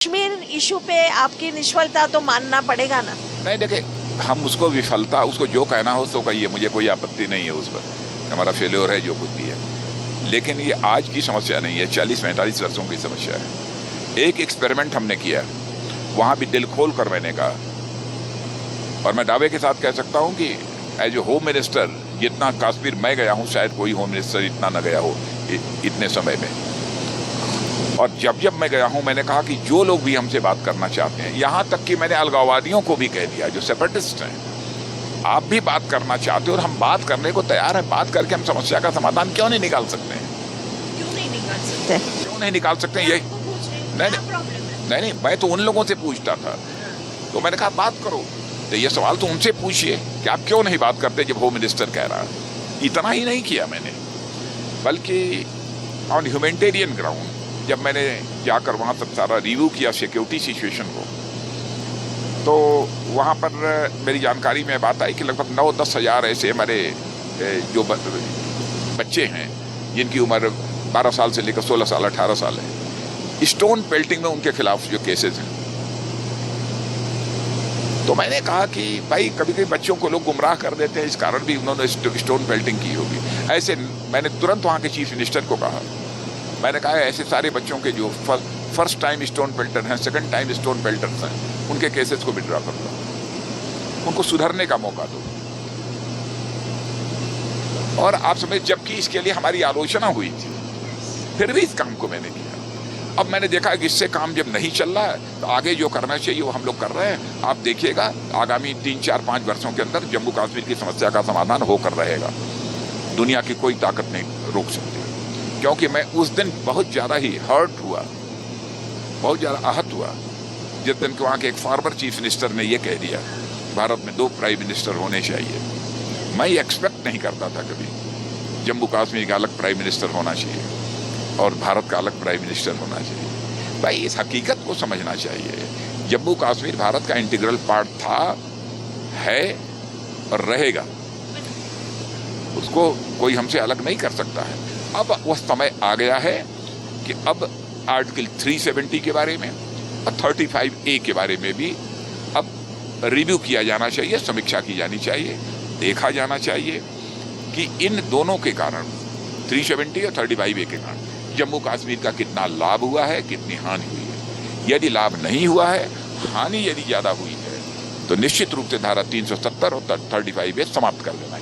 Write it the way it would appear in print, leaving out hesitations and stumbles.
Kashmir issue पे आपकी निष्फलता तो मानना पड़ेगा ना। नहीं देखिए, हम उसको विफलता, उसको जो कहना हो सो कहिए, मुझे कोई आपत्ति नहीं है उस पर। हमारा फेल्योर है जो कुछ भी है, लेकिन ये आज की समस्या नहीं है, 40-45 वर्षों की समस्या है। एक एक्सपेरिमेंट हमने किया, वहाँ भी दिल खोल कर मैंने कहा, और मैं दावे के साथ कह सकता हूँ कि एज ए होम मिनिस्टर जितना कश्मीर मैं गया हूँ, शायद कोई होम मिनिस्टर इतना न गया हो इतने समय में। और जब मैं गया हूं, मैंने कहा कि जो लोग भी हमसे बात करना चाहते हैं, यहां तक कि मैंने अलगाववादियों को भी कह दिया जो सेपरेटिस्ट हैं, आप भी बात करना चाहते हो और हम बात करने को तैयार हैं। बात करके हम समस्या का समाधान क्यों नहीं निकाल सकते हैं? क्यों नहीं निकाल सकते? क्यों नहीं निकाल सकते हैं? यही नहीं, मैं तो उन लोगों से पूछता था, तो मैंने कहा बात करो, तो ये सवाल तो उनसे पूछिए कि आप क्यों नहीं बात करते जब होम मिनिस्टर कह रहा है। इतना ही नहीं किया मैंने, बल्कि ऑन ह्यूमैनिटेरियन ग्राउंड जब मैंने जाकर वहाँ सब सारा रिव्यू किया सिक्योरिटी सिचुएशन को, तो वहाँ पर मेरी जानकारी में बात आई कि लगभग 9-10 हज़ार ऐसे हमारे जो बच्चे हैं जिनकी उम्र 12 साल से लेकर 16 साल 18 साल है, स्टोन पेल्टिंग में उनके खिलाफ जो केसेस हैं। तो मैंने कहा कि भाई कभी कभी बच्चों को लोग गुमराह कर देते हैं, इस कारण भी उन्होंने स्टोन पेल्टिंग की होगी। ऐसे मैंने तुरंत वहाँ के चीफ मिनिस्टर को कहा, मैंने कहा ऐसे सारे बच्चों के जो फर्स्ट टाइम स्टोन पेल्टर हैं, सेकंड टाइम स्टोन पेल्टर्स हैं, उनके केसेस को विड्रॉ कर दो, उनको सुधरने का मौका दो। और आप समझ, जबकि इसके लिए हमारी आलोचना हुई थी, फिर भी इस काम को मैंने किया। अब मैंने देखा कि इससे काम जब नहीं चल रहा है, तो आगे जो करना चाहिए वो हम लोग कर रहे हैं। आप देखिएगा आगामी 3-4-5 वर्षों के अंदर जम्मू कश्मीर की समस्या का समाधान होकर रहेगा। दुनिया की कोई ताकत नहीं रोक सकती, क्योंकि मैं उस दिन बहुत ज़्यादा ही हर्ट हुआ, बहुत ज़्यादा आहत हुआ जिस दिन के वहाँ के एक फॉर्मर चीफ मिनिस्टर ने ये कह दिया भारत में 2 प्राइम मिनिस्टर होने चाहिए। मैं ये एक्सपेक्ट नहीं करता था कभी, जम्मू कश्मीर का अलग प्राइम मिनिस्टर होना चाहिए और भारत का अलग प्राइम मिनिस्टर होना चाहिए। भाई इस हकीकत को समझना चाहिए, जम्मू कश्मीर भारत का इंटीग्रल पार्ट था, है और रहेगा, उसको कोई हमसे अलग नहीं कर सकता है। अब वह समय आ गया है कि अब आर्टिकल 370 के बारे में और 35A के बारे में भी अब रिव्यू किया जाना चाहिए, समीक्षा की जानी चाहिए, देखा जाना चाहिए कि इन दोनों के कारण 370 और 35A के कारण जम्मू कश्मीर का कितना लाभ हुआ है, कितनी हानि हुई है। यदि लाभ नहीं हुआ है, हानि यदि ज़्यादा हुई है, तो निश्चित रूप से धारा 370 और 35A समाप्त कर देना है।